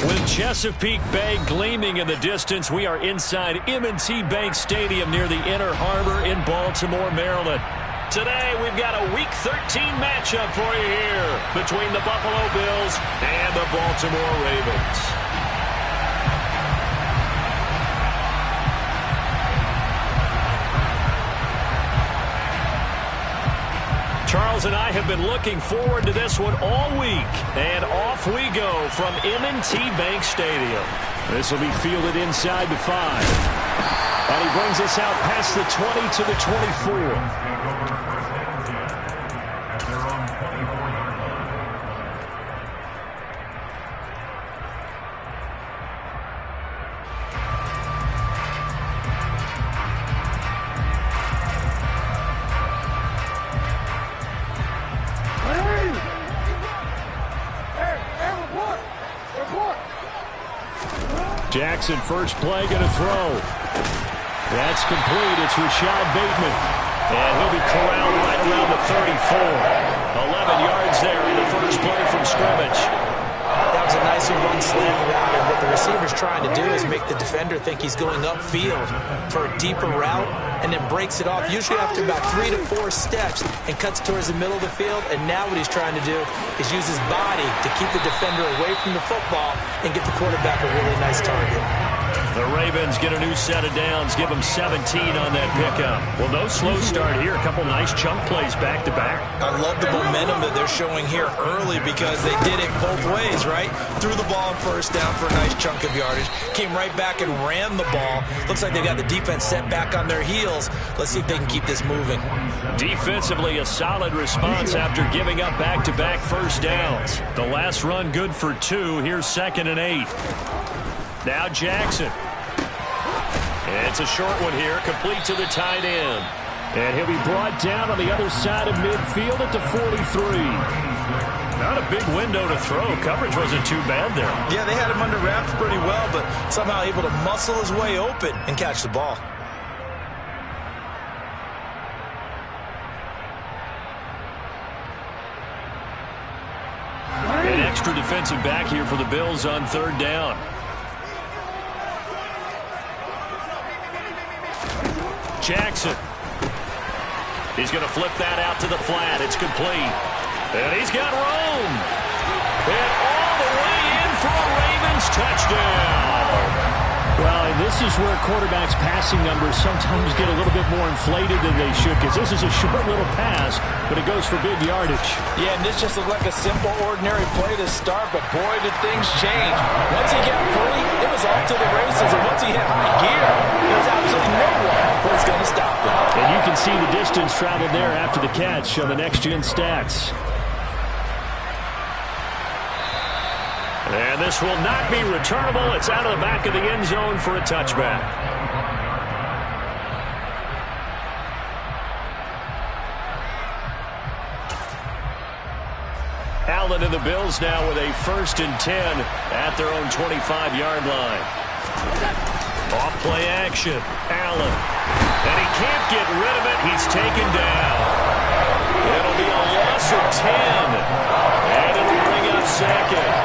With Chesapeake Bay gleaming in the distance, we are inside M&T Bank Stadium near the Inner Harbor in Baltimore, Maryland. Today, we've got a Week 13 matchup for you here between the Buffalo Bills and the Baltimore Ravens. Charles and I have been looking forward to this one all week, and off we go from M&T Bank Stadium. This will be fielded inside the 5, and he brings us out past the 20 to the 24. Jackson, first play, going to throw. That's complete. It's Rashad Bateman. And he'll be corralled right around the 34. 11 yards there in the first play from scrimmage. That was a nice run slant route, and what the receiver's trying to do is make the defender think he's going upfield for a deeper route, and then breaks it off, usually after about 3 to 4 steps, and cuts towards the middle of the field. And now what he's trying to do is use his body to keep the defender away from the football and get the quarterback a really nice target. The Ravens get a new set of downs, give them 17 on that pickup. Well, no slow start here. A couple nice chunk plays back-to-back. I love the momentum that they're showing here early because they did it both ways, right? Threw the ball on first down for a nice chunk of yardage. Came right back and ran the ball. Looks like they got the defense set back on their heels. Let's see if they can keep this moving. Defensively, a solid response after giving up back-to-back first downs. The last run good for 2. Here's 2nd and 8. Now Jackson. It's a short one here, complete to the tight end. And he'll be brought down on the other side of midfield at the 43. Not a big window to throw. Coverage wasn't too bad there. Yeah, they had him under wraps pretty well, but somehow able to muscle his way open and catch the ball. An extra defensive back here for the Bills on 3rd down. Jackson. He's going to flip that out to the flat. It's complete. And he's got room. And all the way in for a Ravens touchdown. Well, and this is where quarterbacks' passing numbers sometimes get a little bit more inflated than they should, because this is a short little pass, but it goes for big yardage. Yeah, and this just looked like a simple, ordinary play to start, but boy, did things change. Once he got free, it was off to the races, and once he hit high gear, there's absolutely no one who's going to stop him. And you can see the distance traveled there after the catch on the next-gen stats. And this will not be returnable. It's out of the back of the end zone for a touchback. Allen and the Bills now with a 1st and 10 at their own 25-yard line. Off play action. Allen. And he can't get rid of it. He's taken down. It'll be a loss of 10. And it'll bring up 2nd.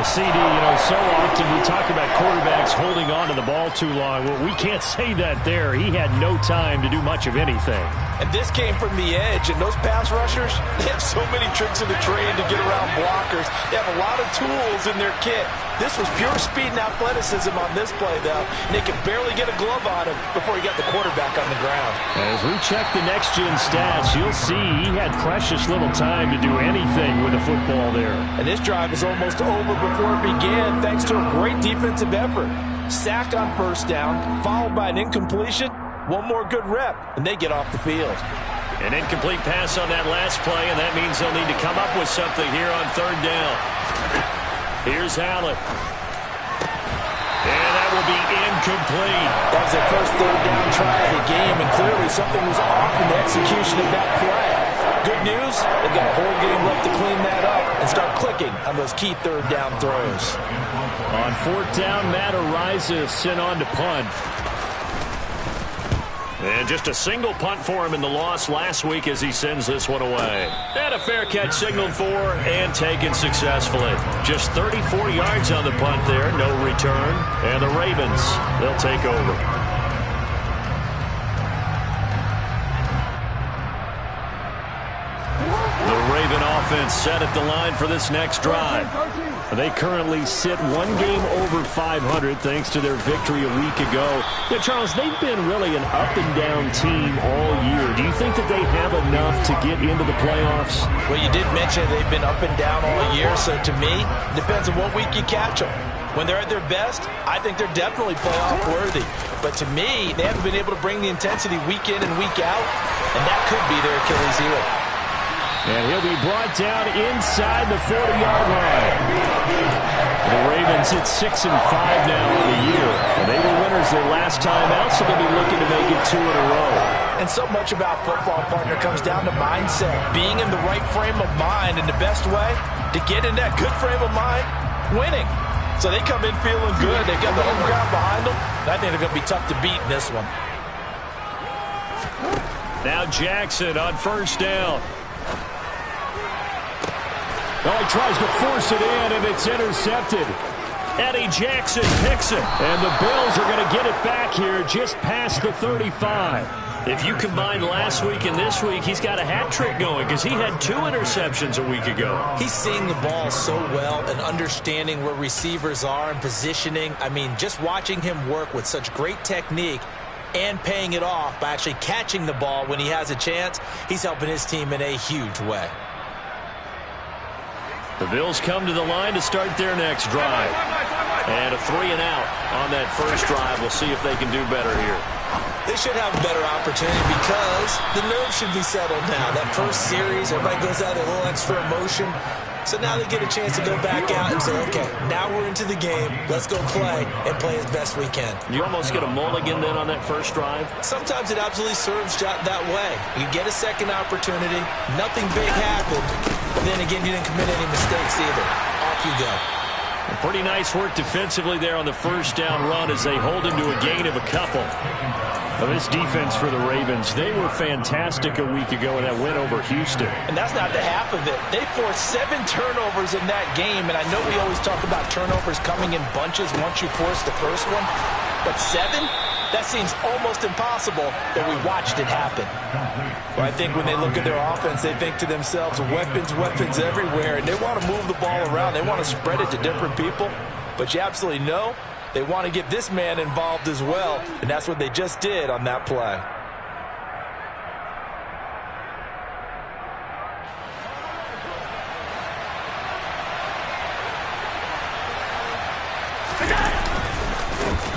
CD, so often we talk about quarterbacks holding on to the ball too long. Well, we can't say that there. He had no time to do much of anything. And this came from the edge, and those pass rushers, they have so many tricks in the trade to get around blockers. They have a lot of tools in their kit. This was pure speed and athleticism on this play, though, and they could barely get a glove on him before he got the quarterback on the ground. As we check the next-gen stats, you'll see he had precious little time to do anything with the football there. And this drive is almost over before it began, thanks to a great defensive effort. Sack on first down, followed by an incompletion. One more good rep, and they get off the field. An incomplete pass on that last play, and that means they'll need to come up with something here on 3rd down. Here's Allen. And that will be incomplete. That was their first 3rd down try of the game, and clearly something was off in the execution of that play. Good news, they've got a whole game left to clean that up and start clicking on those key 3rd down throws. On 4th down, Matt Ariza sent on to punt. And just a single punt for him in the loss last week as he sends this one away. And a fair catch signaled for and taken successfully. Just 34 yards on the punt there, no return. And the Ravens, they'll take over. Raven offense set at the line for this next drive. They currently sit one game over 500 thanks to their victory a week ago. Yeah, Charles, they've been really an up-and-down team all year. Do you think that they have enough to get into the playoffs? Well, you did mention they've been up and down all year, so to me, it depends on what week you catch them. When they're at their best, I think they're definitely playoff worthy. But to me, they haven't been able to bring the intensity week in and week out, and that could be their Achilles heel. And he'll be brought down inside the 40-yard line. The Ravens hit 6-5 now on the year. And they were winners their last time out, so they'll be looking to make it 2 in a row. And so much about football, partner, comes down to mindset. Being in the right frame of mind, and the best way to get in that good frame of mind, winning. So they come in feeling good. They've got the home crowd behind them. And I think they're going to be tough to beat in this one. Now Jackson on first down. Oh, he tries to force it in, and it's intercepted. Eddie Jackson picks it. And the Bills are going to get it back here just past the 35. If you combine last week and this week, he's got a hat trick going because he had 2 interceptions a week ago. He's seeing the ball so well and understanding where receivers are and positioning. I mean, just watching him work with such great technique and paying it off by actually catching the ball when he has a chance, he's helping his team in a huge way. The Bills come to the line to start their next drive. And a 3 and out on that first drive. We'll see if they can do better here. They should have a better opportunity because the nerves should be settled now. That first series, everybody goes out with a little extra emotion. So now they get a chance to go back out and say, okay, now we're into the game. Let's go play and play as best we can. You almost get a mulligan then on that first drive? Sometimes it absolutely serves that way. You get a second opportunity. Nothing big happened. But then again, you didn't commit any mistakes either. Off you go. Pretty nice work defensively there on the first down run as they hold him to a gain of a couple. Well, this defense for the Ravens, they were fantastic a week ago in that win over Houston. And that's not the half of it. They forced 7 turnovers in that game, and I know we always talk about turnovers coming in bunches once you force the first one, but 7? That seems almost impossible that we watched it happen. Well, I think when they look at their offense, they think to themselves, weapons, weapons everywhere, and they want to move the ball around. They want to spread it to different people, but you absolutely know they want to get this man involved as well, and that's what they just did on that play.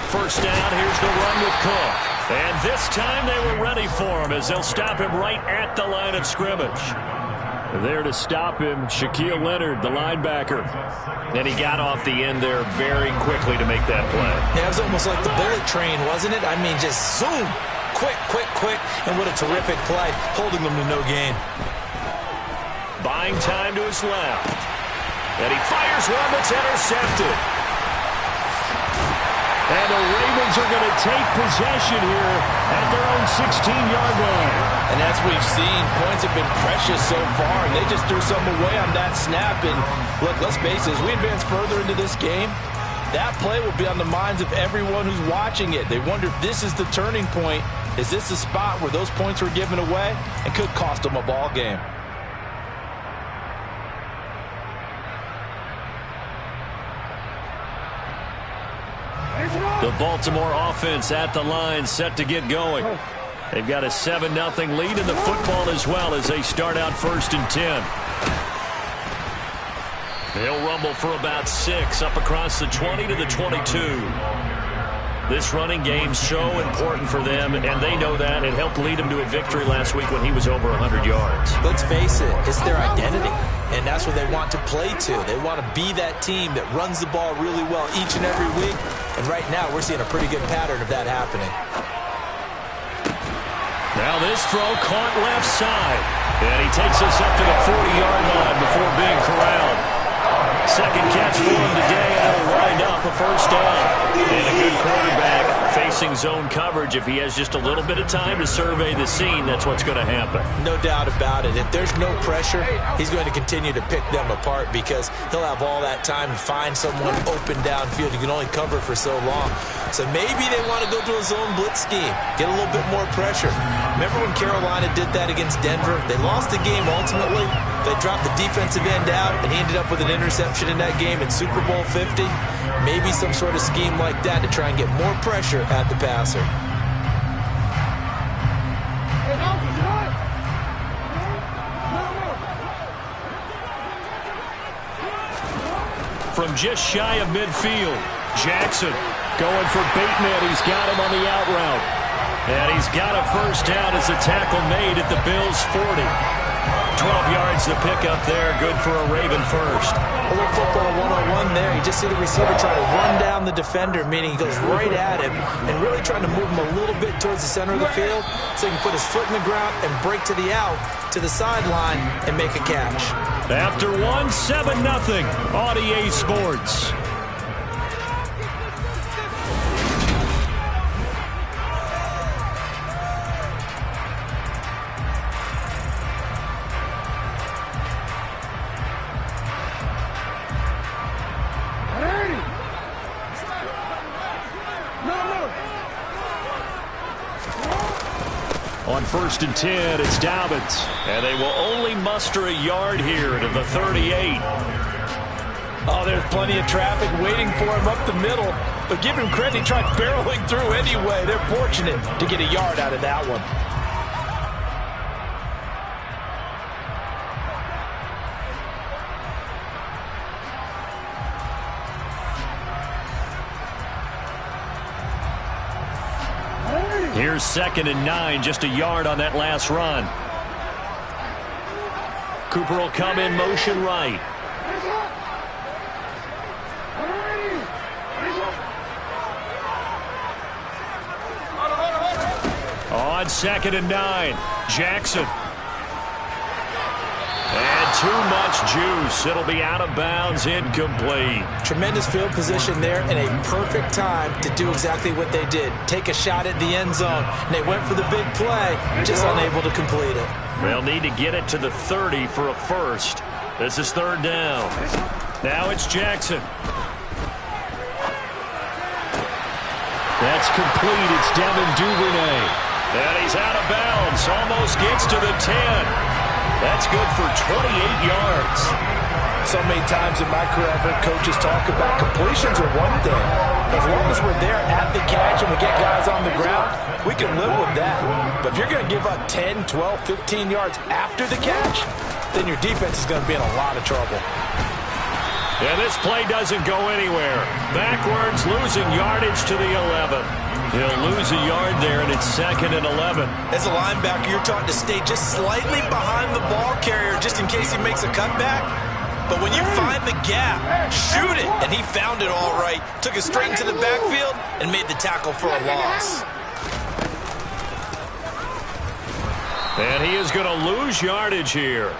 First down, here's the run with Cook. And this time they were ready for him as they'll stop him right at the line of scrimmage. There to stop him, Shaquille Leonard, the linebacker. And he got off the end there very quickly to make that play. Yeah, it was almost like the bullet train, wasn't it? I mean, just zoom. Quick, quick, quick. And what a terrific play, holding them to no gain. Buying time to his left. And he fires one that's intercepted. And the Ravens are going to take possession here at their own 16-yard line. And as we've seen, points have been precious so far, and they just threw some away on that snap. And look, let's face it, as we advance further into this game, that play will be on the minds of everyone who's watching it. They wonder if this is the turning point. Is this the spot where those points were given away and could cost them a ball game? The Baltimore offense at the line, set to get going. They've got a 7-0 lead in the football as well as they start out 1st and 10. They'll rumble for about 6 up across the 20 to the 22. This running game's so important for them, and they know that. It helped lead them to a victory last week when he was over 100 yards. Let's face it, it's their identity, and that's what they want to play to. They want to be that team that runs the ball really well each and every week, and right now we're seeing a pretty good pattern of that happening. Now this throw caught left side, and he takes us up to the 40-yard line before being corralled. Second catch for him today, and it'll wind up a first down. And a good quarterback facing zone coverage, if he has just a little bit of time to survey the scene, that's what's going to happen. No doubt about it. If there's no pressure, he's going to continue to pick them apart because he'll have all that time to find someone open downfield. You can only cover for so long. So maybe they want to go to a zone blitz scheme, get a little bit more pressure. Remember when Carolina did that against Denver? They lost the game ultimately. They dropped the defensive end out, and he ended up with an interception in that game in Super Bowl 50. Maybe some sort of scheme like that to try and get more pressure at the passer. From just shy of midfield, Jackson going for Bateman. He's got him on the out route. And he's got a first down as the tackle made at the Bills' 40. 12 yards to pick up there. Good for a Raven first. A little football 101 there. You just see the receiver try to run down the defender, meaning he goes right at him and really trying to move him a little bit towards the center of the field so he can put his foot in the ground and break to the out, to the sideline, and make a catch. After 7-0 on EA Sports. On 1st and 10, it's Dobbins. And they will only muster a yard here to the 38. Oh, there's plenty of traffic waiting for him up the middle. But give him credit, he tried barreling through anyway. They're fortunate to get a yard out of that one. Here's 2nd and 9, just a yard on that last run. Cooper will come in motion right. On 2nd and 9, Jackson. And too much juice. It'll be out of bounds, incomplete. Tremendous field position there and a perfect time to do exactly what they did. Take a shot at the end zone. And they went for the big play, just unable to complete it. They'll need to get it to the 30 for a first. This is 3rd down. Now it's Jackson. That's complete. It's Devin Duvernay. And he's out of bounds. Almost gets to the 10. That's good for 28 yards. So many times in my career, I've heard coaches talk about completions are one thing. As long as we're there at the catch and we get guys on the ground, we can live with that. But if you're going to give up 10, 12, 15 yards after the catch, then your defense is going to be in a lot of trouble. And this play doesn't go anywhere. Backwards, losing yardage to the 11. He'll lose a yard there, and it's 2nd and 11. As a linebacker, you're taught to stay just slightly behind the ball carrier just in case he makes a cutback. But when you find the gap, shoot it. And he found it all right. Took it straight into the backfield and made the tackle for a loss. And he is going to lose yardage here.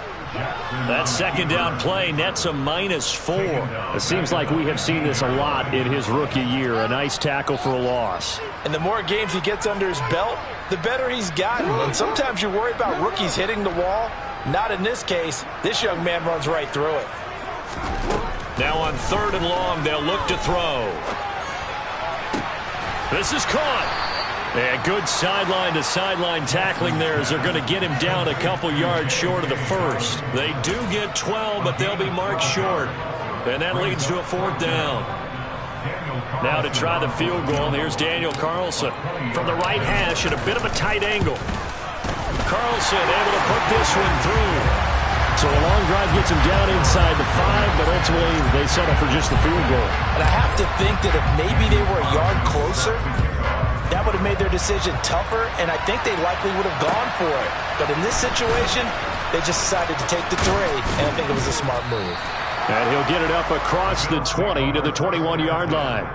That 2nd down play nets a -4. It seems like we have seen this a lot in his rookie year. A nice tackle for a loss. And the more games he gets under his belt, the better he's gotten. And sometimes you worry about rookies hitting the wall. Not in this case. This young man runs right through it. Now on 3rd and long, they'll look to throw. This is caught. And good sideline-to-sideline tackling there as they're going to get him down a couple yards short of the first. They do get 12, but they'll be marked short. And that leads to a 4th down. Now to try the field goal, here's Daniel Carlson from the right hash at a bit of a tight angle. Carlson able to put this one through. So a long drive gets him down inside the 5, but ultimately they settle for just the field goal. And I have to think that if maybe they were a yard closer, that would have made their decision tougher, and I think they likely would have gone for it. But in this situation, they just decided to take the 3, and I think it was a smart move. And he'll get it up across the 20 to the 21-yard line.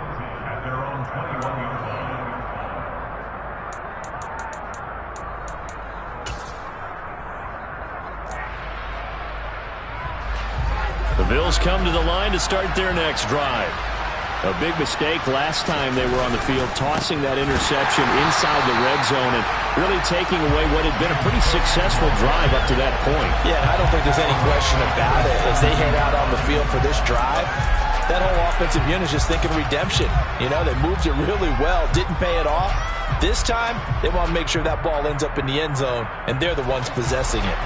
The Bills come to the line to start their next drive. A big mistake last time they were on the field, tossing that interception inside the red zone and really taking away what had been a pretty successful drive up to that point. Yeah, I don't think there's any question about it. As they head out on the field for this drive, that whole offensive unit is just thinking redemption. You know, they moved it really well, didn't pay it off. This time, they want to make sure that ball ends up in the end zone, and they're the ones possessing it.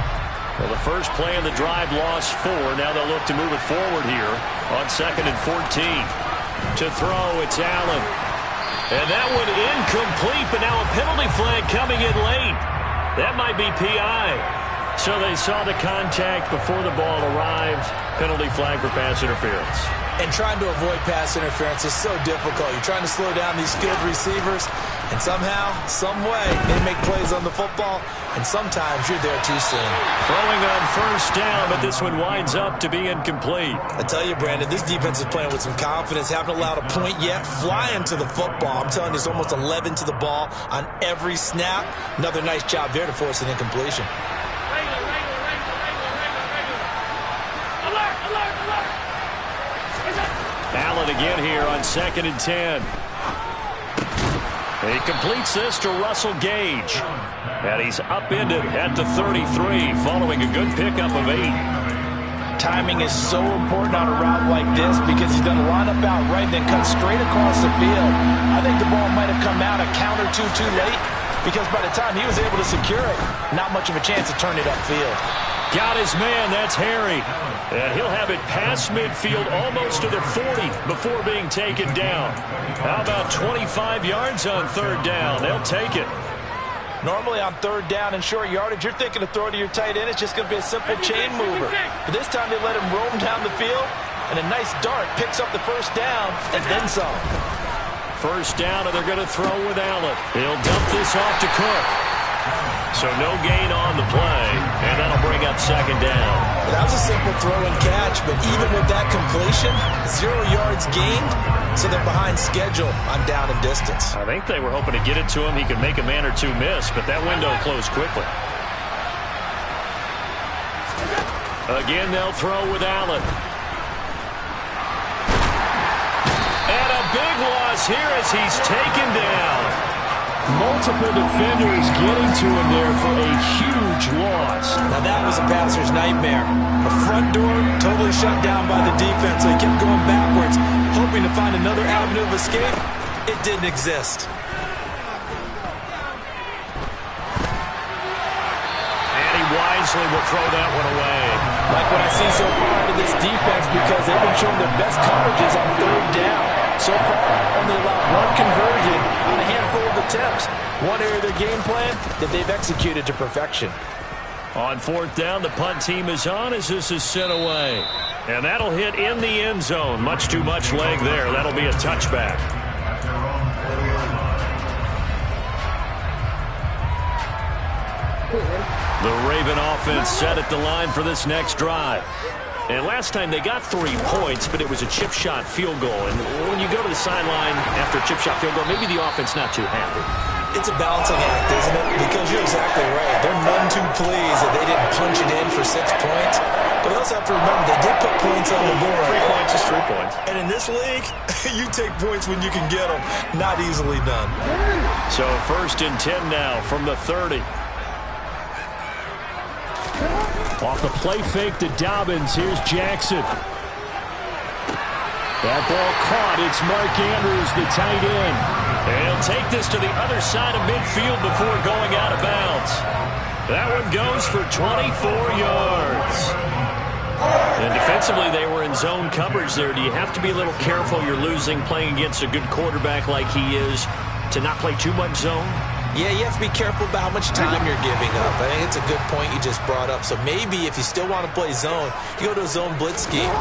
Well, the first play of the drive lost 4. Now they'll look to move it forward here on 2nd and 14. To throw, it's Allen. And that one incomplete, but now a penalty flag coming in late. That might be PI. So they saw the contact before the ball arrived. Penalty flag for pass interference. And trying to avoid pass interference is so difficult. You're trying to slow down these skilled receivers, and somehow, some way, they make plays on the football, and sometimes you're there too soon. Throwing on first down, but this one winds up to be incomplete. I tell you, Brandon, this defense is playing with some confidence. Haven't allowed a point yet. Flying to the football. I'm telling you, it's almost 11 to the ball on every snap. Another nice job there to force an incompletion. Allen again here on 2nd and 10. He completes this to Russell Gage. And he's upended at the 33 following a good pickup of 8. Timing is so important on a route like this because he's going to line up out right, then cut straight across the field. I think the ball might have come out a count or two too late because by the time he was able to secure it, not much of a chance to turn it upfield. Got his man, that's Harry. And he'll have it past midfield almost to the 40 before being taken down. How about 25 yards on 3rd down? They'll take it. Normally on 3rd down and short yardage, you're thinking to throw to your tight end. It's just going to be a simple chain mover. But this time they let him roam down the field, and a nice dart picks up the first down and then some. First down, and they're going to throw with Allen. He'll dump this off to Cook. So no gain on the play, and that'll bring up 2nd down. That was a simple throw and catch, but even with that completion, 0 yards gained, so they're behind schedule on down and distance. I think they were hoping to get it to him. He could make a man or two miss, but that window closed quickly. Again, they'll throw with Allen. And a big loss here as he's taken down. Multiple defenders getting to him there for a huge loss. Now that was a passer's nightmare. The front door totally shut down by the defense, so he kept going backwards, hoping to find another avenue of escape. It didn't exist. And he wisely will throw that one away. Like what I see so far out of this defense because they've been showing their best coverages on 3rd down. So far, only allowed 1 conversion on a handful of attempts. One area of their game plan that they've executed to perfection. On 4th down, the punt team is on as this is sent away. And that'll hit in the end zone. Much too much leg there. That'll be a touchback. The Raven offense set at the line for this next drive. And last time they got 3 points, but it was a chip shot field goal. And when you go to the sideline after a chip shot field goal, maybe the offense not too happy. It's a balancing act, isn't it? Because you're exactly right. They're none too pleased that they didn't punch it in for 6 points. But you also have to remember they did put points on the board. 3 points is 3 points. And in this league, you take points when you can get them. Not easily done. So 1st and 10 now from the 30. Off the play fake to Dobbins. Here's Jackson. That ball caught. It's Mark Andrews, the tight end. And he'll take this to the other side of midfield before going out of bounds. That one goes for 24 yards. And defensively, they were in zone coverage there. Do you have to be a little careful? You're losing playing against a good quarterback like he is to not play too much zone? Yeah, you have to be careful about how much time you're giving up. I think it's a good point you just brought up. So maybe if you still want to play zone, you go to a zone blitz scheme,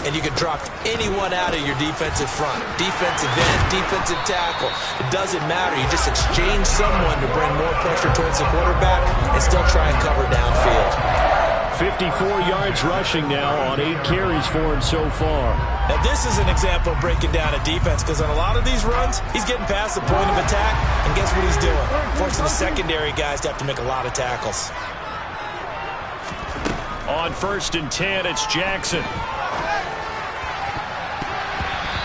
and you can drop anyone out of your defensive front. Defensive end, defensive tackle. It doesn't matter. You just exchange someone to bring more pressure towards the quarterback and still try and cover downfield. 54 yards rushing now on 8 carries for him so far. Now this is an example of breaking down a defense because on a lot of these runs, he's getting past the point of attack, and guess what he's doing? Forcing the secondary guys to have to make a lot of tackles. On 1st and 10, it's Jackson.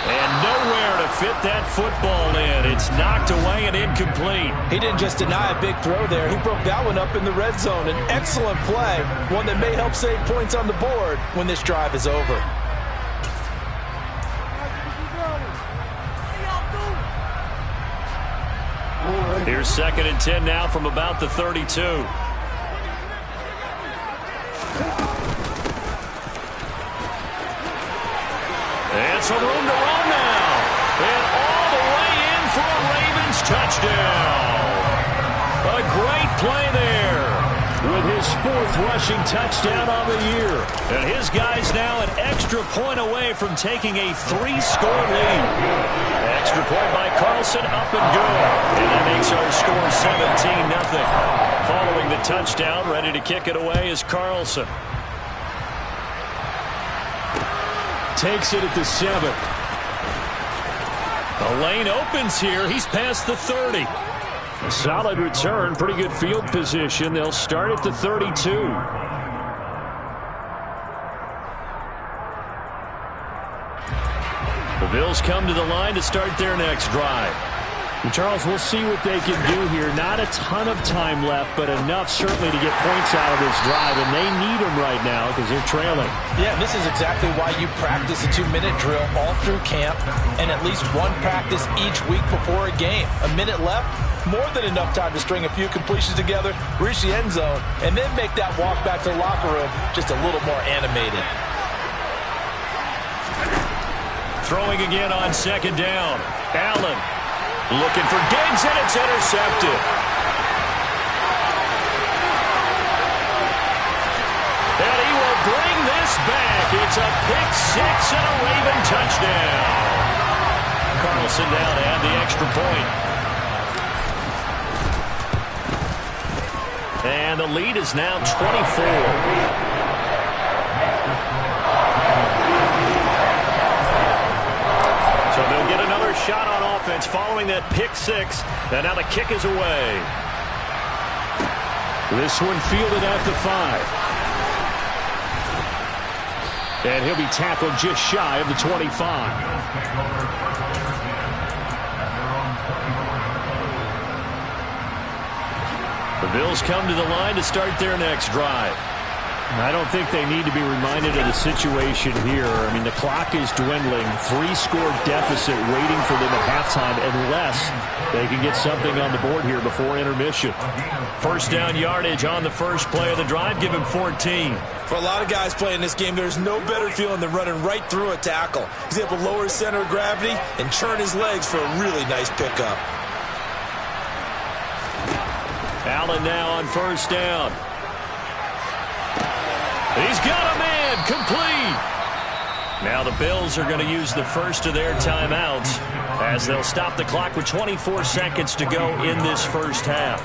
And nowhere fit that football in. It's knocked away and incomplete. He didn't just deny a big throw there. He broke that one up in the red zone. An excellent play, one that may help save points on the board when this drive is over. Here's 2nd and 10 now from about the 32. And some room to run now. And all the way in for a Ravens touchdown. A great play there. With his 4th rushing touchdown on the year. And his guy's now an extra point away from taking a 3-score lead. Extra point by Carlson, up and good. And that makes our score 17-0. Following the touchdown, ready to kick it away is Carlson. Takes it at the 7. The lane opens here. He's past the 30. A solid return, pretty good field position. They'll start at the 32. The Bills come to the line to start their next drive. And Charles, we'll see what they can do here. Not a ton of time left, but enough certainly to get points out of this drive, and they need them right now because they're trailing. Yeah, this is exactly why you practice a 2-minute drill all through camp and at least one practice each week before a game. A minute left, more than enough time to string a few completions together, reach the end zone, and then make that walk back to the locker room just a little more animated. Throwing again on 2nd down. Allen looking for Diggs, and it's intercepted. And he will bring this back. It's a pick-6 and a Raven touchdown. Carlson down to add the extra point. And the lead is now 24. So they'll get another shot on offense following that pick-6. And now the kick is away. This one fielded at the 5. And he'll be tackled just shy of the 25. The Bills come to the line to start their next drive. I don't think they need to be reminded of the situation here. I mean, the clock is dwindling. 3-score deficit waiting for them at halftime unless they can get something on the board here before intermission. First down yardage on the first play of the drive. Give him 14. For a lot of guys playing this game, there's no better feeling than running right through a tackle. He's able to lower his center of gravity and churn his legs for a really nice pickup. Allen now on first down. He's got a man, complete. Now the Bills are going to use the first of their timeouts as they'll stop the clock with 24 seconds to go in this first half.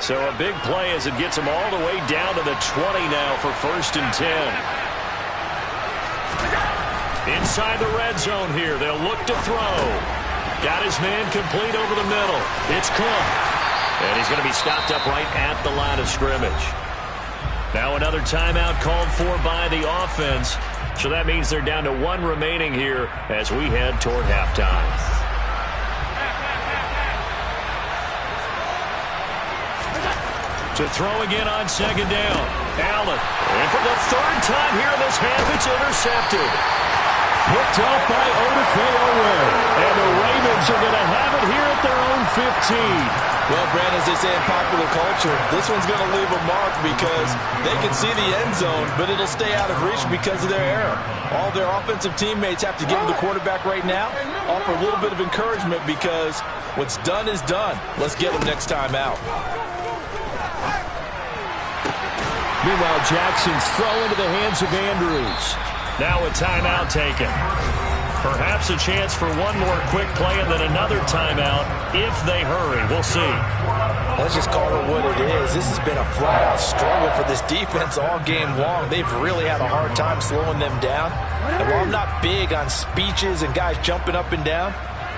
So a big play as it gets them all the way down to the 20 now for 1st and 10. Inside the red zone here, they'll look to throw. Got his man complete over the middle. It's Cook. And he's going to be stopped up right at the line of scrimmage. Now another timeout called for by the offense. So that means they're down to 1 remaining here as we head toward halftime. To throw again on 2nd down. Allen. And for the 3rd time here in this half, it's intercepted. Picked off by Odafe-Oweh. And the Ravens are going to have it here at their own 15. Well, Brandon, as they say in popular culture, this one's going to leave a mark because they can see the end zone, but it'll stay out of reach because of their error. All their offensive teammates have to give the quarterback right now, offer a little bit of encouragement because what's done is done. Let's get them next time out. Meanwhile, Jackson's throw into the hands of Andrews. Now a timeout taken. Perhaps a chance for one more quick play and then another timeout if they hurry. We'll see. Let's just call it what it is. This has been a flat-out struggle for this defense all game long. They've really had a hard time slowing them down. And while I'm not big on speeches and guys jumping up and down,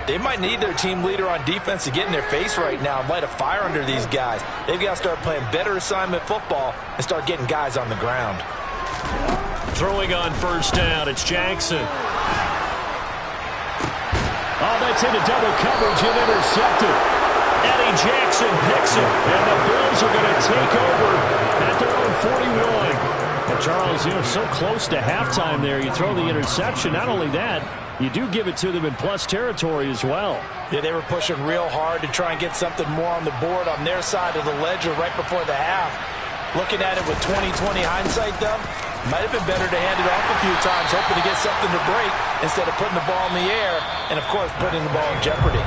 They might need their team leader on defense to get in their face right now and light a fire under these guys. They've got to start playing better assignment football and start getting guys on the ground. Throwing on first down, it's Jackson. Oh, that's into double coverage and intercepted. Eddie Jackson picks it, and the Bills are going to take over at their own 41. Well, Charles, so close to halftime there. You throw the interception. Not only that, you do give it to them in plus territory as well. Yeah, they were pushing real hard to try and get something more on the board on their side of the ledger right before the half. Looking at it with 20/20 hindsight, though, might have been better to hand it off a few times, hoping to get something to break instead of putting the ball in the air and, of course, putting the ball in jeopardy.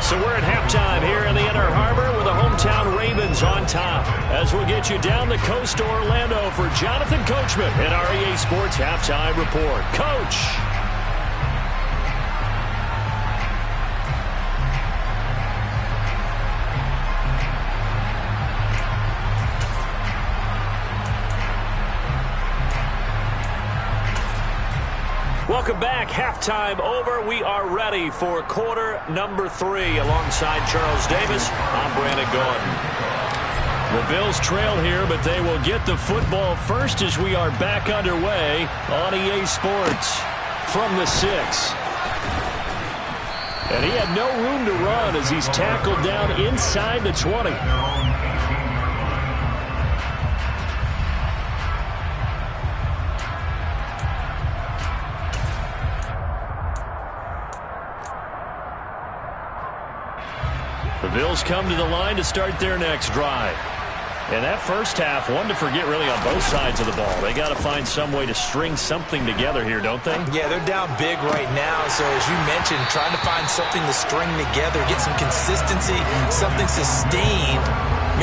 So we're at halftime here in the Inner Harbor with the hometown Ravens on top. As we'll get you down the coast to Orlando for Jonathan Coachman in our EA Sports Halftime Report. Coach! Welcome back. Halftime over. We are ready for quarter number 3. Alongside Charles Davis, I'm Brandon Gordon. The Bills trail here, but they will get the football first as we are back underway on EA Sports from the 6. And he had no room to run as he's tackled down inside the 20. The Bills come to the line to start their next drive. And that first half, one to forget really on both sides of the ball. They got to find some way to string something together here, don't they? Yeah, they're down big right now. So as you mentioned, trying to find something to string together, get some consistency, something sustained,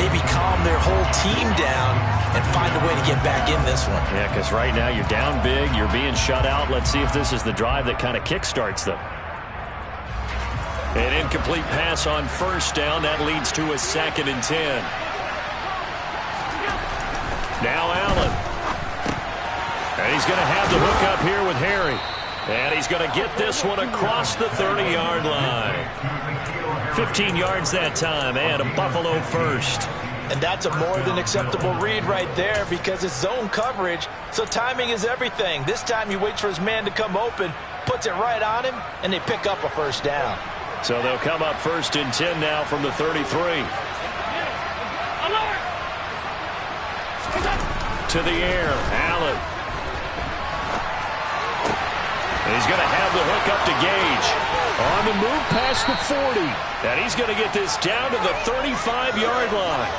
maybe calm their whole team down and find a way to get back in this one. Yeah, because right now you're down big, you're being shut out. Let's see if this is the drive that kind of kickstarts them. An incomplete pass on first down. That leads to a 2nd and 10. Now Allen. And he's going to have the hook up here with Harry. And he's going to get this one across the 30-yard line. 15 yards that time and a Buffalo first. And that's a more than acceptable read right there because it's zone coverage, so timing is everything. This time he waits for his man to come open, puts it right on him, and they pick up a first down. So they'll come up 1st and 10 now from the 33. To the air, Allen. And he's going to have the hook up to Gage. On the move past the 40. And he's going to get this down to the 35-yard line.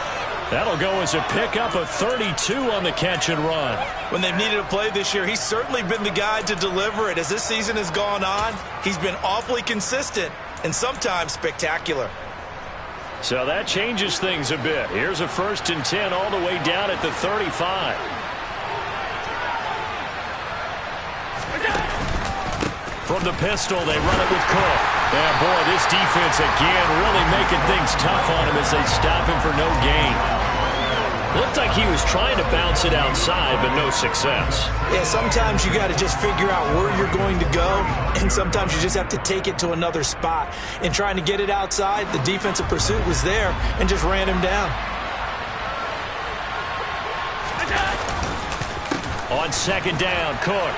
That'll go as a pickup of 32 on the catch and run. When they've needed a play this year, he's certainly been the guy to deliver it. As this season has gone on, he's been awfully consistent and sometimes spectacular. So that changes things a bit. Here's a 1st and 10 all the way down at the 35. From the pistol, they run it with Cook. Yeah, boy, this defense again really making things tough on him as they stop him for no gain. Looked like he was trying to bounce it outside, but no success. Yeah, sometimes you got to just figure out where you're going to go, and sometimes you just have to take it to another spot. In trying to get it outside, the defensive pursuit was there and just ran him down. On 2nd down, Cook.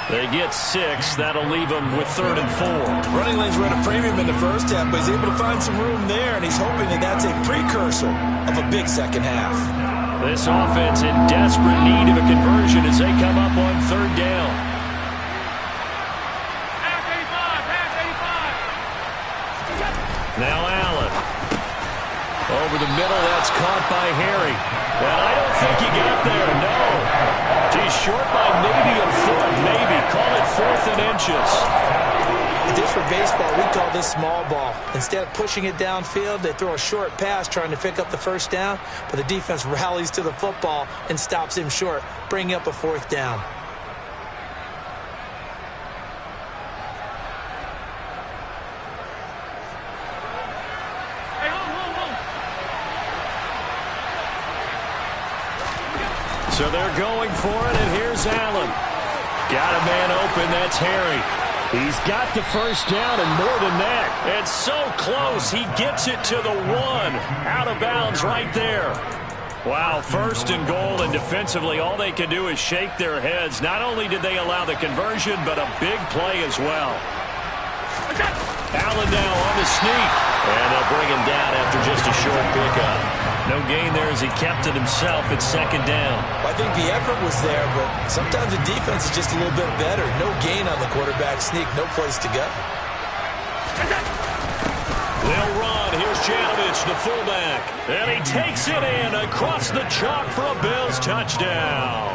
They get 6. That'll leave them with 3rd and 4. Running lanes were at a premium in the first half, but he's able to find some room there, and he's hoping that that's a precursor of a big second half. This offense in desperate need of a conversion as they come up on 3rd down. Now Allen. Over the middle, that's caught by Harry. And I don't think he got there, no. He's short by maybe a foot, maybe. Call it 4th and inches. This for baseball, we call this small ball. Instead of pushing it downfield, they throw a short pass trying to pick up the 1st down, but the defense rallies to the football and stops him short, bringing up a 4th down. So they're going for it, and here's Allen. Got a man open. That's Harry. He's got the first down and more than that. It's so close. He gets it to the 1. Out of bounds right there. Wow, first and goal, and defensively all they can do is shake their heads. Not only did they allow the conversion, but a big play as well. Allen now on the sneak. And they'll bring him down after just a short pickup. No gain there as he kept it himself at second down. Well, I think the effort was there, but sometimes the defense is just a little bit better. No gain on the quarterback sneak. No place to go. They'll run. Here's Janovich, the fullback. And he takes it in across the chalk for a Bills touchdown.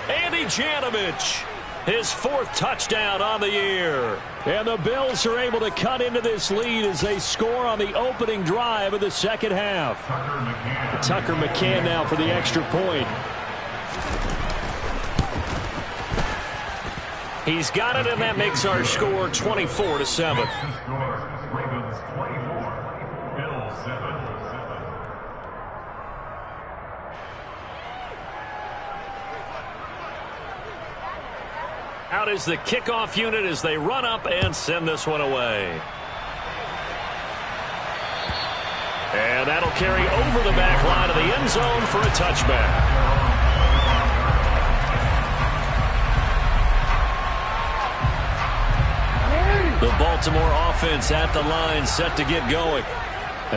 Andy Janovich, his 4th touchdown on the year. And the Bills are able to cut into this lead as they score on the opening drive of the second half. Tucker McCann now for the extra point. He's got it, and that makes our score 24-7. Out is the kickoff unit as they run up and send this one away. And that'll carry over the back line of the end zone for a touchback. The Baltimore offense at the line, set to get going.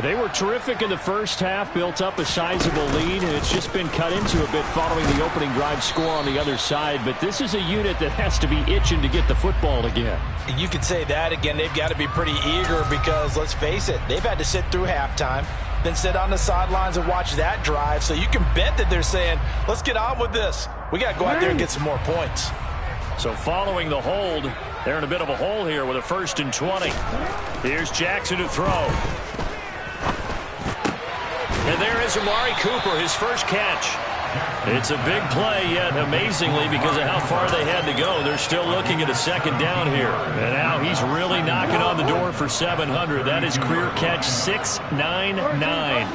They were terrific in the first half, built up a sizable lead, and it's just been cut into a bit following the opening drive score on the other side. But this is a unit that has to be itching to get the football again. You could say that again. They've got to be pretty eager because, let's face it, they've had to sit through halftime, then sit on the sidelines and watch that drive. So you can bet that they're saying, let's get on with this. We got to go out there and get some more points. So following the hold, they're in a bit of a hole here with a 1st and 20. Here's Jackson to throw. And there is Amari Cooper, his first catch. It's a big play, yet amazingly, because of how far they had to go, they're still looking at a second down here. And now he's really knocking on the door for 700. That is career catch 699.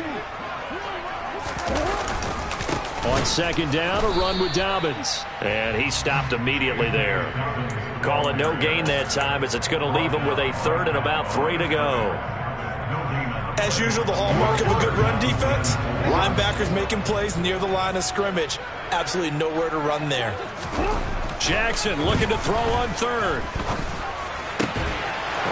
On second down, a run with Dobbins. And he stopped immediately there. Call it no gain that time, as it's going to leave him with a 3rd and about 3 to go. As usual, the hallmark of a good run defense, linebackers making plays near the line of scrimmage. Absolutely nowhere to run there. Jackson looking to throw on 3rd.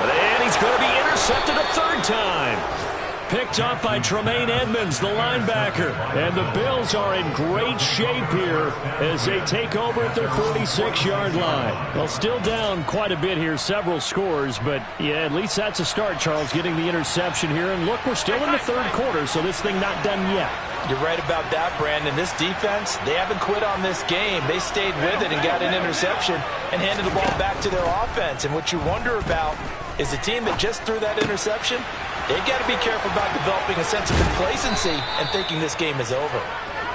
And he's going to be intercepted a 3rd time. Picked up by Tremaine Edmonds, the linebacker. And the Bills are in great shape here as they take over at their 46-yard line. Well, still down quite a bit here, several scores, but yeah, at least that's a start, Charles, getting the interception here. And look, we're still in the 3rd quarter, so this thing not done yet. You're right about that, Brandon. This defense, they haven't quit on this game. They stayed with it and got an interception and handed the ball back to their offense. And what you wonder about is the team that just threw that interception, they've got to be careful about developing a sense of complacency and thinking this game is over.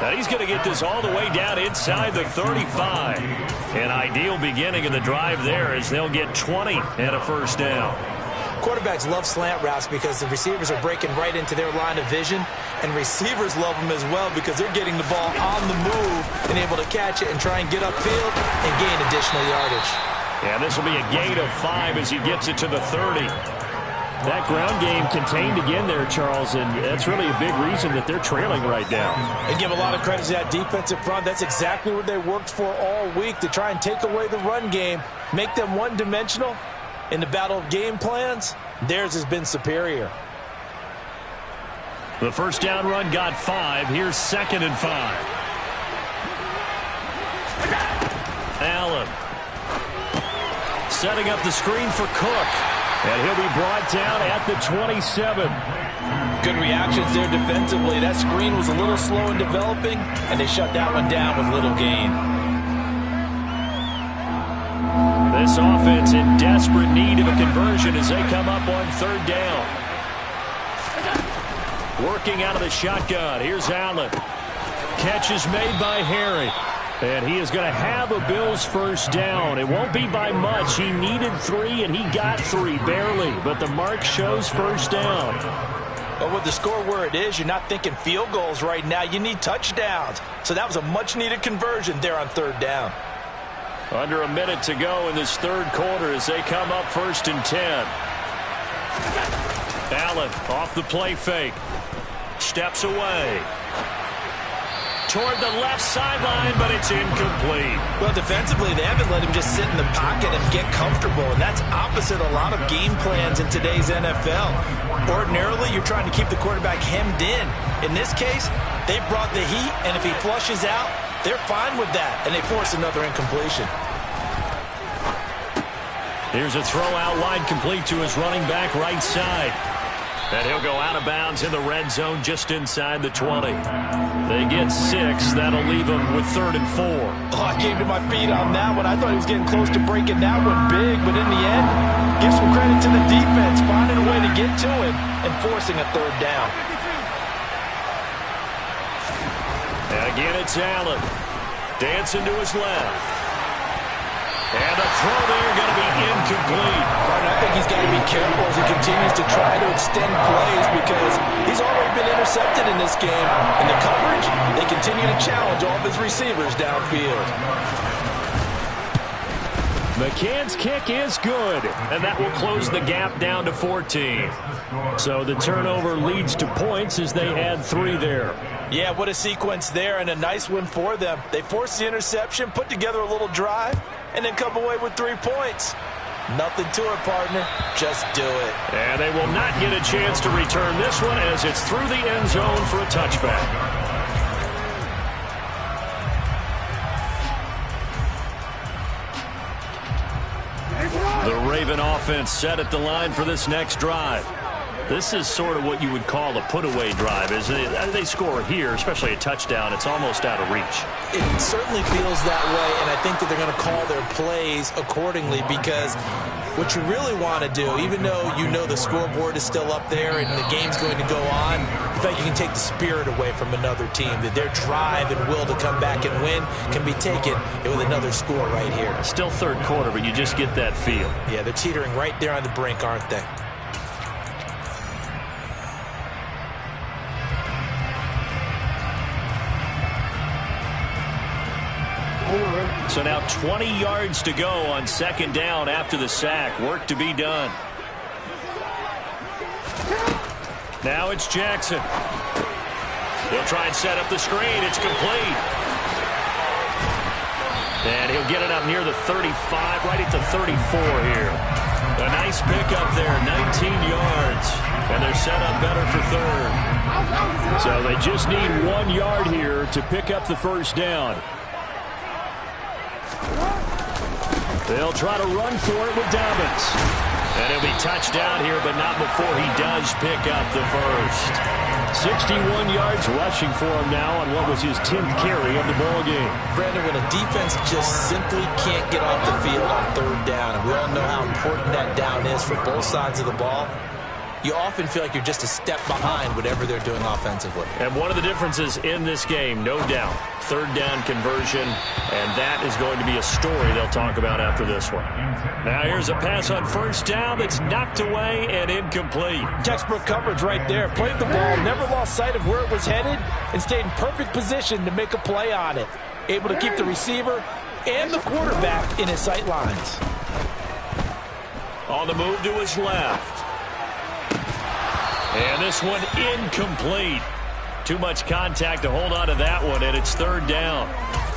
Now he's going to get this all the way down inside the 35. An ideal beginning of the drive there as they'll get 20 and a 1st down. Quarterbacks love slant routes because the receivers are breaking right into their line of vision, and receivers love them as well because they're getting the ball on the move and able to catch it and try and get upfield and gain additional yardage. Yeah, this will be a gain of 5 as he gets it to the 30. That ground game contained again there, Charles, and that's really a big reason that they're trailing right now. They give a lot of credit to that defensive front. That's exactly what they worked for all week, to try and take away the run game, make them one-dimensional. In the battle of game plans, theirs has been superior. The 1st down run got 5. Here's 2nd and 5. Allen setting up the screen for Cook. And he'll be brought down at the 27. Good reactions there defensively. That screen was a little slow in developing, and they shut that one down with little gain. This offense in desperate need of a conversion as they come up on 3rd down. Working out of the shotgun. Here's Allen. Catch is made by Harry. And he is going to have a Bills 1st down. It won't be by much. He needed 3, and he got 3, barely. But the mark shows 1st down. But with the score where it is, you're not thinking field goals right now. You need touchdowns. So that was a much-needed conversion there on 3rd down. Under a minute to go in this third quarter as they come up 1st and 10. Allen off the play fake. Steps away. Toward the left sideline, but it's incomplete. Well, defensively, they haven't let him just sit in the pocket and get comfortable, and that's opposite a lot of game plans in today's NFL. Ordinarily, you're trying to keep the quarterback hemmed in. In this case, they brought the heat, and if he flushes out, they're fine with that, and they force another incompletion. Here's a throw out wide complete to his running back right side. And he'll go out of bounds in the red zone just inside the 20. They get 6. That'll leave them with 3rd and 4. Oh, I came to my feet on that one. I thought he was getting close to breaking that one big, but in the end, give some credit to the defense, finding a way to get to him and forcing a 3rd down. And again, it's Allen. Dancing to his left. And the throw there going to be incomplete. And I think he's got to be careful as he continues to try to extend plays because he's already been intercepted in this game. And the coverage, they continue to challenge all of his receivers downfield. McCann's kick is good, and that will close the gap down to 14. So the turnover leads to points as they add 3 there. Yeah, what a sequence there, and a nice win for them. They forced the interception, put together a little drive, and then come away with 3 points. Nothing to it, partner. Just do it. And they will not get a chance to return this one as it's through the end zone for a touchback. The Raven offense set at the line for this next drive. This is sort of what you would call a put-away drive, isn't it? They score here, especially a touchdown. It's almost out of reach. It certainly feels that way, and I think that they're going to call their plays accordingly because what you really want to do, even though you know the scoreboard is still up there and the game's going to go on, in fact, you can take the spirit away from another team, that their drive and will to come back and win can be taken with another score right here. Still third quarter, but you just get that feel. Yeah, they're teetering right there on the brink, aren't they? So now 20 yards to go on 2nd down after the sack. Work to be done. Now it's Jackson. He'll try and set up the screen. It's complete. And he'll get it up near the 35, right at the 34 here. A nice pickup there, 19 yards. And they're set up better for 3rd. So they just need 1 yard here to pick up the 1st down. They'll try to run for it with Dobbins. And he'll be touched down here, but not before he does pick up the 1st. 61 yards rushing for him now on what was his 10th carry of the ball game. Brandon, when a defense just simply can't get off the field on 3rd down, and we all know how important that down is for both sides of the ball, you often feel like you're just a step behind whatever they're doing offensively. And one of the differences in this game, no doubt, 3rd down conversion, and that is going to be a story they'll talk about after this one. Now here's a pass on 1st down that's knocked away and incomplete. Textbook coverage right there. Played the ball, never lost sight of where it was headed, and stayed in perfect position to make a play on it. Able to keep the receiver and the quarterback in his sight lines. On the move to his left. And this one incomplete. Too much contact to hold on to that one, and it's 3rd down.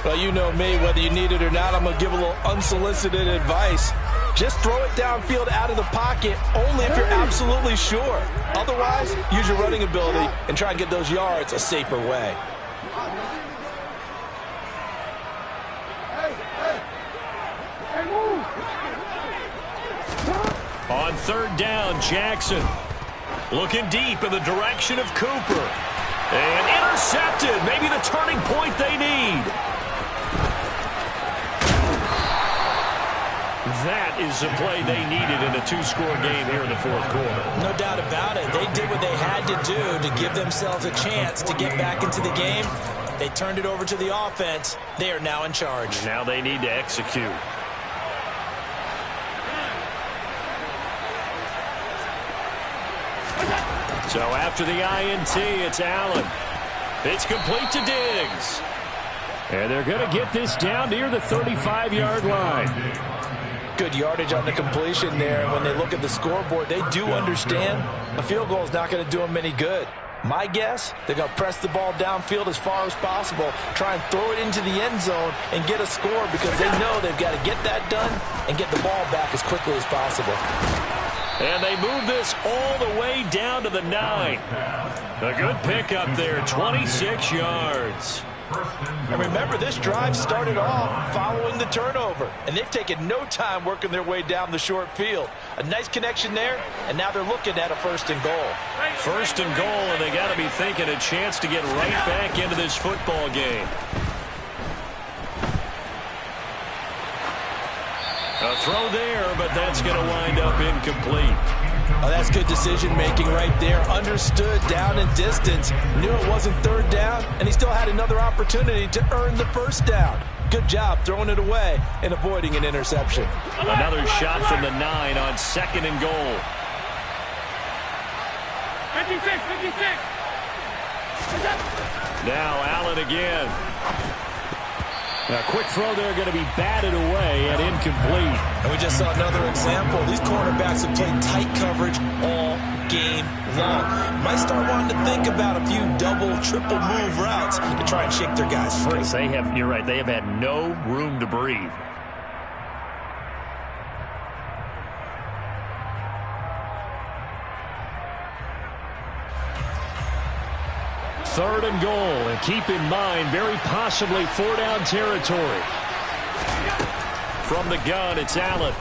Well, you know me, whether you need it or not, I'm going to give a little unsolicited advice. Just throw it downfield out of the pocket, only if you're absolutely sure. Otherwise, use your running ability and try and get those yards a safer way. On 3rd down, Jackson looking deep in the direction of Cooper. And intercepted. Maybe the turning point they need. That is the play they needed in a 2-score game here in the 4th quarter. No doubt about it. They did what they had to do to give themselves a chance to get back into the game. They turned it over to the offense. They are now in charge. Now they need to execute. So after the INT, it's Allen. It's complete to Diggs. And they're going to get this down near the 35-yard line. Good yardage on the completion there. And when they look at the scoreboard, they do understand a field goal is not going to do them any good. My guess, they're going to press the ball downfield as far as possible, try and throw it into the end zone and get a score because they know they've got to get that done and get the ball back as quickly as possible. And they move this all the way down to the 9. A good pickup there, 26 yards. And remember, this drive started off following the turnover, and they've taken no time working their way down the short field. A nice connection there, and now they're looking at a 1st and goal. 1st and goal, and they got to be thinking a chance to get right back into this football game. A throw there, but that's going to wind up incomplete. Oh, that's good decision-making right there. Understood down and distance. Knew it wasn't 3rd down, and he still had another opportunity to earn the 1st down. Good job throwing it away and avoiding an interception. Another shot from the 9 on 2nd and goal. 56. Now Allen again. A quick throw there going to be batted away and incomplete. And we just saw another example. These cornerbacks have played tight coverage all game long. Might start wanting to think about a few double, triple move routes to try and shake their guys free. You're right, they have had no room to breathe. Third and goal, and keep in mind, very possibly 4-down territory. From the gun, it's Allen.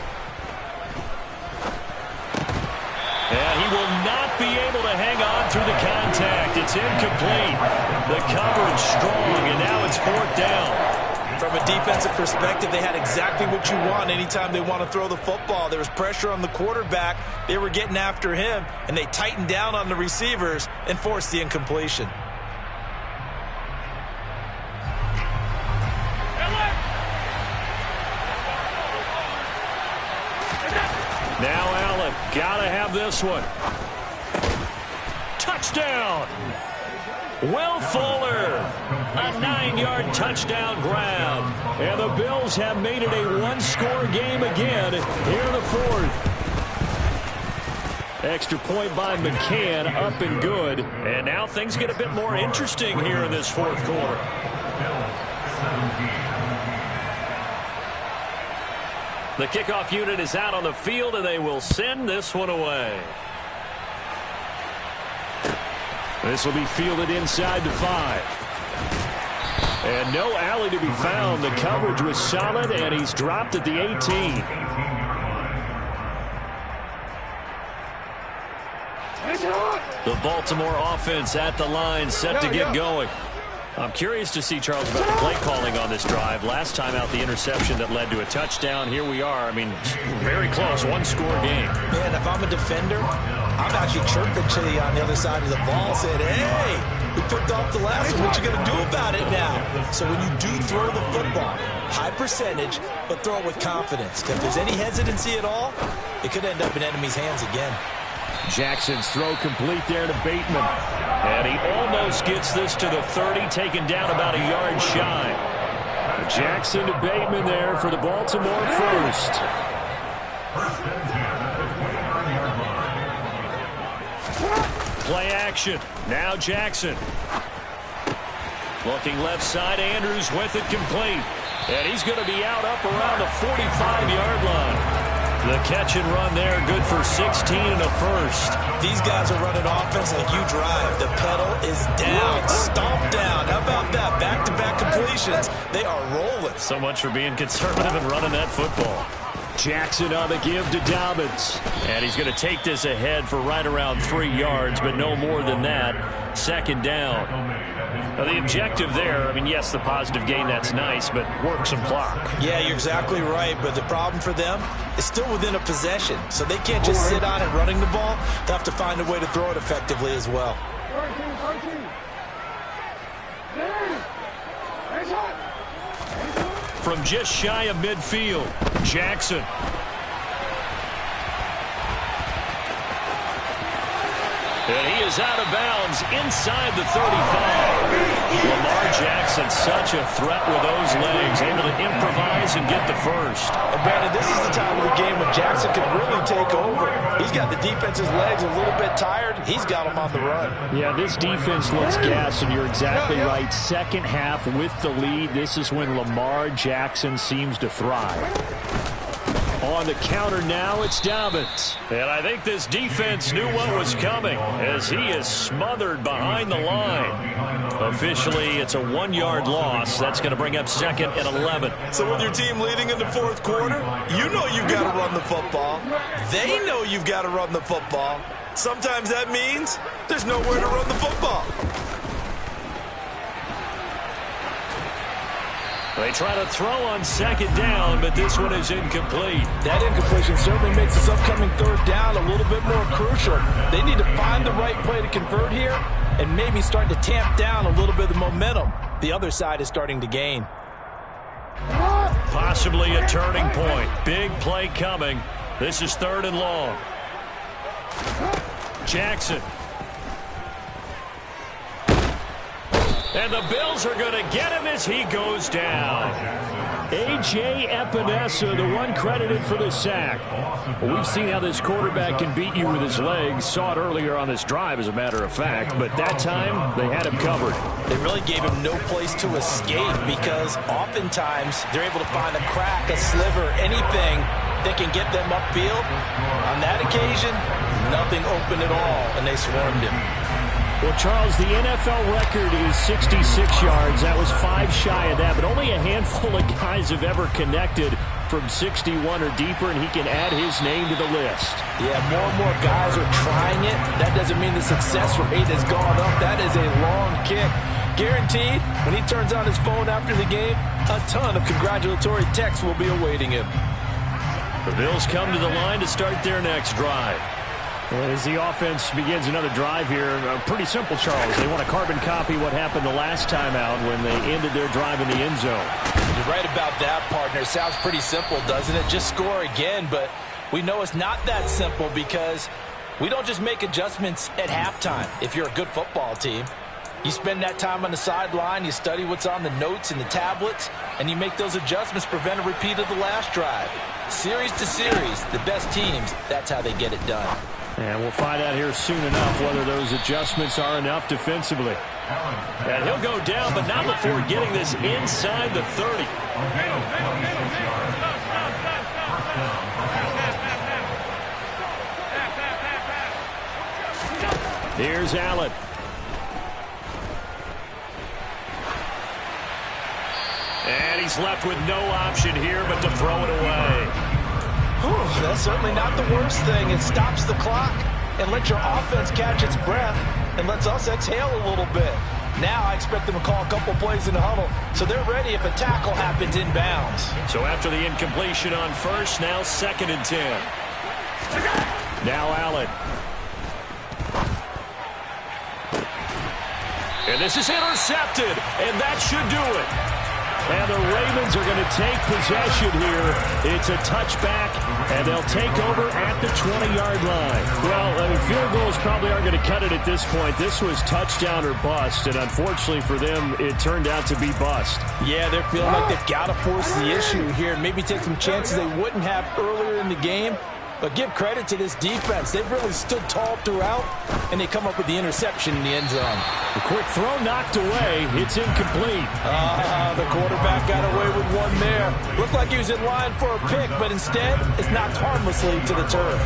And he will not be able to hang on through the contact. It's incomplete. The coverage strong, and now it's 4th down. From a defensive perspective, they had exactly what you want anytime they want to throw the football. There was pressure on the quarterback. They were getting after him, and they tightened down on the receivers and forced the incompletion. Now Allen, gotta have this one. Touchdown! Will Fuller, a 9-yard touchdown grab. And the Bills have made it a one-score game again here in the 4th. Extra point by McCann, up and good. And now things get a bit more interesting here in this 4th quarter. The kickoff unit is out on the field, and they will send this one away. This will be fielded inside the 5. And no alley to be found. The coverage was solid, and he's dropped at the 18. The Baltimore offense at the line, set to get going. I'm curious to see, Charles, about the play calling on this drive. Last time out, the interception that led to a touchdown. Here we are. I mean, very close, one-score game. Man, if I'm a defender, I'm actually chirping to you on the other side of the ball, saying, hey, we picked off the last one. What you going to do about it now? So when you do throw the football, high percentage, but throw it with confidence. Because if there's any hesitancy at all, it could end up in enemy's hands again. Jackson's throw complete there to Bateman. And he almost gets this to the 30, taken down about a yard shy. Jackson to Bateman there for the Baltimore 1st. Play action. Now Jackson. Looking left side, Andrews with it complete. And he's going to be out up around the 45-yard line. The catch and run there, good for 16 and a 1st. These guys are running offense like you drive. The pedal is down, stomp down. How about that? Back-to-back completions. They are rolling. So much for being conservative and running that football. Jackson on the give to Dobbins. And he's going to take this ahead for right around 3 yards, but no more than that. 2nd down. Now, the objective there, I mean, yes, the positive gain, that's nice, but work some clock. Yeah, you're exactly right, but the problem for them is still within a possession, so they can't just sit on it running the ball. They'll have to find a way to throw it effectively as well. From just shy of midfield, Jackson. And he is out of bounds inside the 35. Lamar Jackson Jackson, such a threat with those legs, able to improvise and get the first. And Brandon, this is the time of the game when Jackson can really take over. He's got the defense's legs a little bit tired. He's got them on the run. Yeah, this defense looks gassed, and you're exactly right. Second half with the lead, this is when Lamar Jackson seems to thrive. On the counter now, it's Dobbins. And I think this defense knew what was coming as he is smothered behind the line. Officially, it's a 1-yard loss. That's going to bring up 2nd and 11. So with your team leading in the fourth quarter, you know you've got to run the football. They know you've got to run the football. Sometimes that means there's nowhere to run the football. They try to throw on 2nd down, but this one is incomplete. That incompletion certainly makes this upcoming 3rd down a little bit more crucial. They need to find the right play to convert here and maybe start to tamp down a little bit of the momentum the other side is starting to gain. Possibly a turning point. Big play coming. This is 3rd and long. Jackson. And the Bills are going to get him as he goes down. A.J. Epinesa, the one credited for the sack. Well, we've seen how this quarterback can beat you with his legs. Saw it earlier on this drive, as a matter of fact. But that time, they had him covered. They really gave him no place to escape because oftentimes they're able to find a crack, a sliver, anything that can get them upfield. On that occasion, nothing open at all, and they swarmed him. Well, Charles, the NFL record is 66 yards. That was 5 shy of that, but only a handful of guys have ever connected from 61 or deeper, and he can add his name to the list. Yeah, more and more guys are trying it. That doesn't mean the success rate has gone up. That is a long kick. Guaranteed, when he turns on his phone after the game, a ton of congratulatory texts will be awaiting him. The Bills come to the line to start their next drive. And as the offense begins another drive here, pretty simple, Charles. They want to carbon copy what happened the last time out when they ended their drive in the end zone. You're right about that, partner. Sounds pretty simple, doesn't it? Just score again, but we know it's not that simple because we don't just make adjustments at halftime if you're a good football team. You spend that time on the sideline, you study what's on the notes and the tablets, and you make those adjustments, prevent a repeat of the last drive. Series to series, the best teams, that's how they get it done. And we'll find out here soon enough whether those adjustments are enough defensively. And he'll go down, but not before getting this inside the 30. Here's Allen. And he's left with no option here but to throw it away. Whew, that's certainly not the worst thing. It stops the clock and lets your offense catch its breath and lets us exhale a little bit. Now I expect them to call a couple plays in the huddle so they're ready if a tackle happens inbounds. So after the incompletion on first, now 2nd and 10. Now Allen. And this is intercepted, and that should do it. And the Ravens are going to take possession here. It's a touchback, and they'll take over at the 20-yard line. Well, field goals probably aren't going to cut it at this point. This was touchdown or bust, and unfortunately for them, it turned out to be bust. Yeah, they're feeling like they've got to force the issue here and maybe take some chances they wouldn't have earlier in the game. But give credit to this defense. They've really stood tall throughout, and they come up with the interception in the end zone. The quick throw knocked away. It's incomplete. The quarterback got away with one there. Looked like he was in line for a pick, but instead, it's knocked harmlessly to the turf.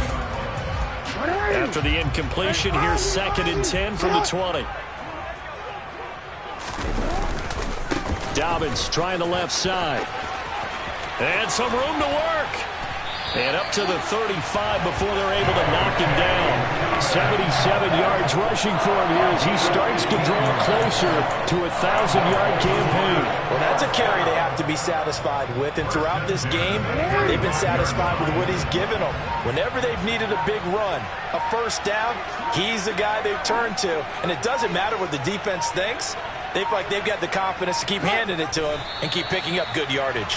After the incompletion, here's 2nd and 10 from the 20. Dobbins trying the left side. And some room to work. And up to the 35 before they're able to knock him down. 77 yards rushing for him here as he starts to draw closer to a 1,000-yard campaign. Well, that's a carry they have to be satisfied with. And throughout this game, they've been satisfied with what he's given them. Whenever they've needed a big run, a first down, he's the guy they've turned to. And it doesn't matter what the defense thinks. They feel like they've got the confidence to keep handing it to him and keep picking up good yardage.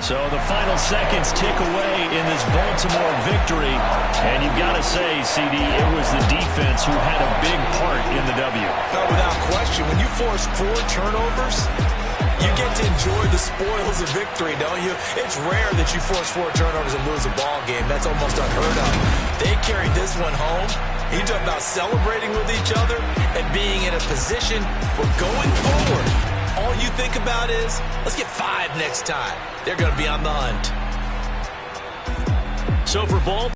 So the final seconds tick away in this Baltimore victory. And you've got to say, CD, it was the defense who had a big part in the W. No, without question. When you force 4 turnovers, you get to enjoy the spoils of victory, don't you? It's rare that you force 4 turnovers and lose a ball game. That's almost unheard of. They carried this one home. You talk about celebrating with each other and being in a position where going forward, all you think about is, let's get 5 next time. They're going to be on the hunt. So for Ball.